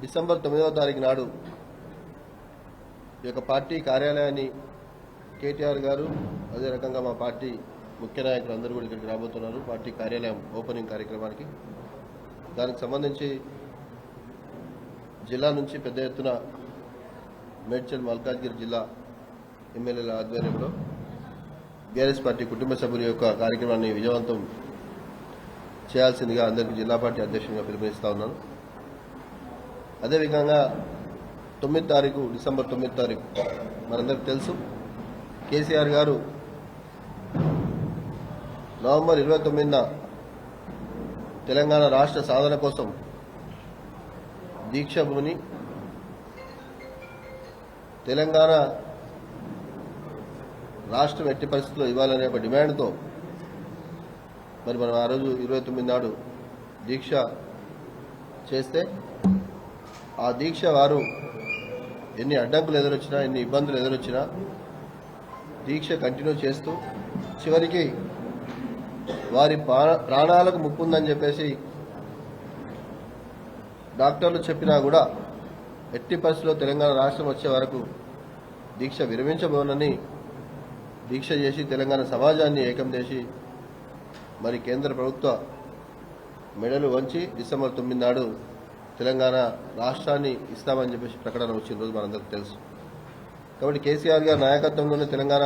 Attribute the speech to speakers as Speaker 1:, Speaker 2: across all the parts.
Speaker 1: December 9వ తారీఖు నాడు ఈ యొక్క పార్టీ కార్యాలయాన్ని కేటీఆర్ గారు అదే రకంగా మా పార్టీ ముఖ్య నాయకులు అందరూ కూడా ఇక్కడికి రాబోతున్నారు. పార్టీ కార్యాలయం ఓపెనింగ్ కార్యక్రమానికి దానికి సంబంధించి జిల్లా నుంచి పెద్ద ఎత్తున మేడ్చల్ మల్కాజ్గిరి జిల్లా ఎమ్మెల్యేల ఆధ్వర్యంలో బీఆర్ఎస్ పార్టీ కుటుంబ సభ్యుల యొక్క కార్యక్రమాన్ని విజయవంతం చేయాల్సిందిగా అందరికీ జిల్లా పార్టీ అధ్యక్షునిగా పిలుపునిస్తా ఉన్నాను. అదేవిధంగా 9 తారీఖు డిసెంబర్ 9 తారీఖు మనందరికీ తెలుసు, కేసీఆర్ గారు నవంబర్ 29న తెలంగాణ రాష్ట్ర సాధన కోసం దీక్ష భూమిని తెలంగాణ రాష్ట్రం ఎట్టి పరిస్థితుల్లో ఇవ్వాలనే ఒక డిమాండ్తో మరి మనం ఆ రోజు 29 నాడు దీక్ష చేస్తే ఆ దీక్ష వారు ఎన్ని అడ్డంకులు ఎదురొచ్చినా ఎన్ని ఇబ్బందులు ఎదురొచ్చినా దీక్ష కంటిన్యూ చేస్తూ చివరికి వారి ప్రాణాలకు ముప్పు ఉందని చెప్పేసి డాక్టర్లు చెప్పినా కూడా ఎట్టి పరిస్థితుల్లో తెలంగాణ రాష్ట్రం వచ్చే వరకు దీక్ష విరమించబోనని దీక్ష చేసి తెలంగాణ సమాజాన్ని ఏకం చేసి మరి కేంద్ర ప్రభుత్వ మెడలు వంచి డిసెంబర్ 9 నాడు తెలంగాణ రాష్ట్రాన్ని ఇస్తామని చెప్పేసి ప్రకటన వచ్చిన రోజు మనందరికీ తెలుసు. కాబట్టి కేసీఆర్ గారి నాయకత్వంలోనే తెలంగాణ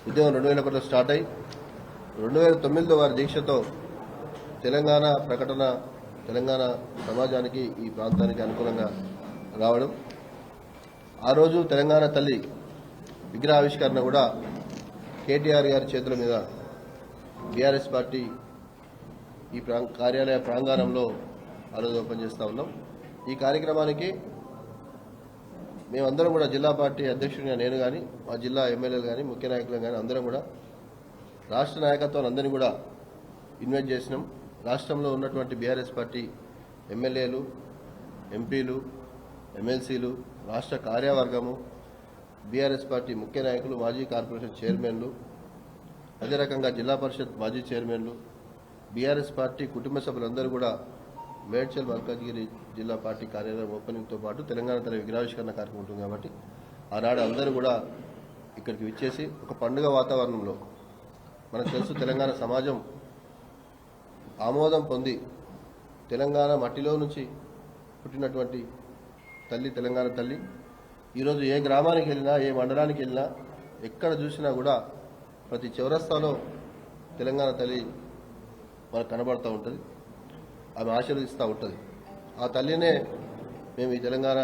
Speaker 1: ఉద్యమం 2001లో స్టార్ట్ అయి 2009లో వారి దీక్షతో తెలంగాణ ప్రకటన తెలంగాణ సమాజానికి ఈ ప్రాంతానికి అనుకూలంగా రావడం, ఆ రోజు తెలంగాణ తల్లి విగ్రహావిష్కరణ కూడా కేటీఆర్ గారి చేతుల మీద బీఆర్ఎస్ పార్టీ ఈ కార్యాలయ ప్రాంగణంలో ఆ రోజు ఓపెన్ చేస్తూ ఉన్నాం. ఈ కార్యక్రమానికి మేమందరం కూడా జిల్లా పార్టీ అధ్యక్షుడిగా నేను కానీ మా జిల్లా ఎమ్మెల్యేలు కానీ ముఖ్య నాయకులు కానీ అందరం కూడా రాష్ట్ర నాయకత్వాన్ని అందరినీ కూడా ఇన్వైట్ చేసినాం. రాష్ట్రంలో ఉన్నటువంటి బీఆర్ఎస్ పార్టీ ఎమ్మెల్యేలు, ఎంపీలు, ఎమ్మెల్సీలు, రాష్ట్ర కార్యవర్గము, బీఆర్ఎస్ పార్టీ ముఖ్య నాయకులు, మాజీ కార్పొరేషన్ చైర్మన్లు, అదే రకంగా జిల్లా పరిషత్ మాజీ చైర్మన్లు, బీఆర్ఎస్ పార్టీ కుటుంబ సభ్యులందరూ కూడా మేడ్చల్ మల్కాజ్గిరి జిల్లా పార్టీ కార్యాలయం ఓపెనింగ్తో పాటు తెలంగాణ తన విగ్రహావిష్కరణ కార్యక్రమం ఉంటుంది కాబట్టి ఆనాడు అందరూ కూడా ఇక్కడికి విచ్చేసి ఒక పండుగ వాతావరణంలో, మనకు తెలుసు తెలంగాణ సమాజం ఆమోదం పొంది తెలంగాణ మట్టిలో నుంచి పుట్టినటువంటి తల్లి తెలంగాణ తల్లి ఈరోజు ఏ గ్రామానికి వెళ్ళినా ఏ మండలానికి వెళ్ళినా ఎక్కడ చూసినా కూడా ప్రతి చౌరస్తాలో తెలంగాణ తల్లి మనకు కనబడుతూ ఉంటుంది, ఆమె ఆశీర్వదిస్తూ ఉంటుంది. ఆ తల్లినే మేము ఈ తెలంగాణ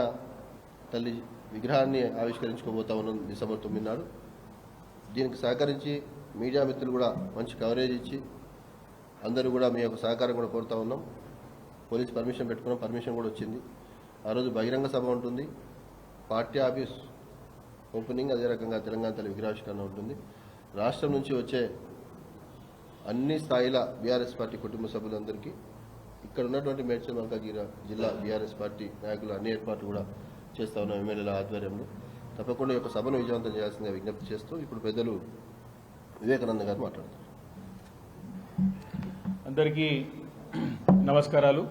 Speaker 1: తల్లి విగ్రహాన్ని ఆవిష్కరించుకోబోతా ఉన్నాం డిసెంబర్ 9 నాడు. దీనికి సహకరించి మీడియా మిత్రులు కూడా మంచి కవరేజ్ ఇచ్చి అందరూ కూడా మీ యొక్క సహకారం కూడా కోరుతా ఉన్నాం. పోలీస్ పర్మిషన్ పెట్టుకున్నాం, పర్మిషన్ కూడా వచ్చింది. ఆ రోజు బహిరంగ సభ ఉంటుంది, పార్టీ ఆఫీస్ ఓపెనింగ్, అదే రకంగా తెలంగాణ తల్లి విగ్రహావిష్కరణ ఉంటుంది. రాష్ట్రం నుంచి వచ్చే అన్ని స్థాయిల బీఆర్ఎస్ పార్టీ కుటుంబ సభ్యులందరికీ ఇక్కడ ఉన్నటువంటి మేడ్చల్ మల్కాజ్గిరి జిల్లా బీఆర్ఎస్ పార్టీ నాయకులు అన్ని ఏర్పాట్లు కూడా చేస్తా ఉన్నాం ఎమ్మెల్యేల ఆధ్వర్యంలో. తప్పకుండా ఈ యొక్క సభను విజయవంతం చేయాల్సిందిగా విజ్ఞప్తి చేస్తూ ఇప్పుడు పెద్దలు వివేకానంద గారు మాట్లాడుతారు.
Speaker 2: అందరికీ నమస్కారాలు.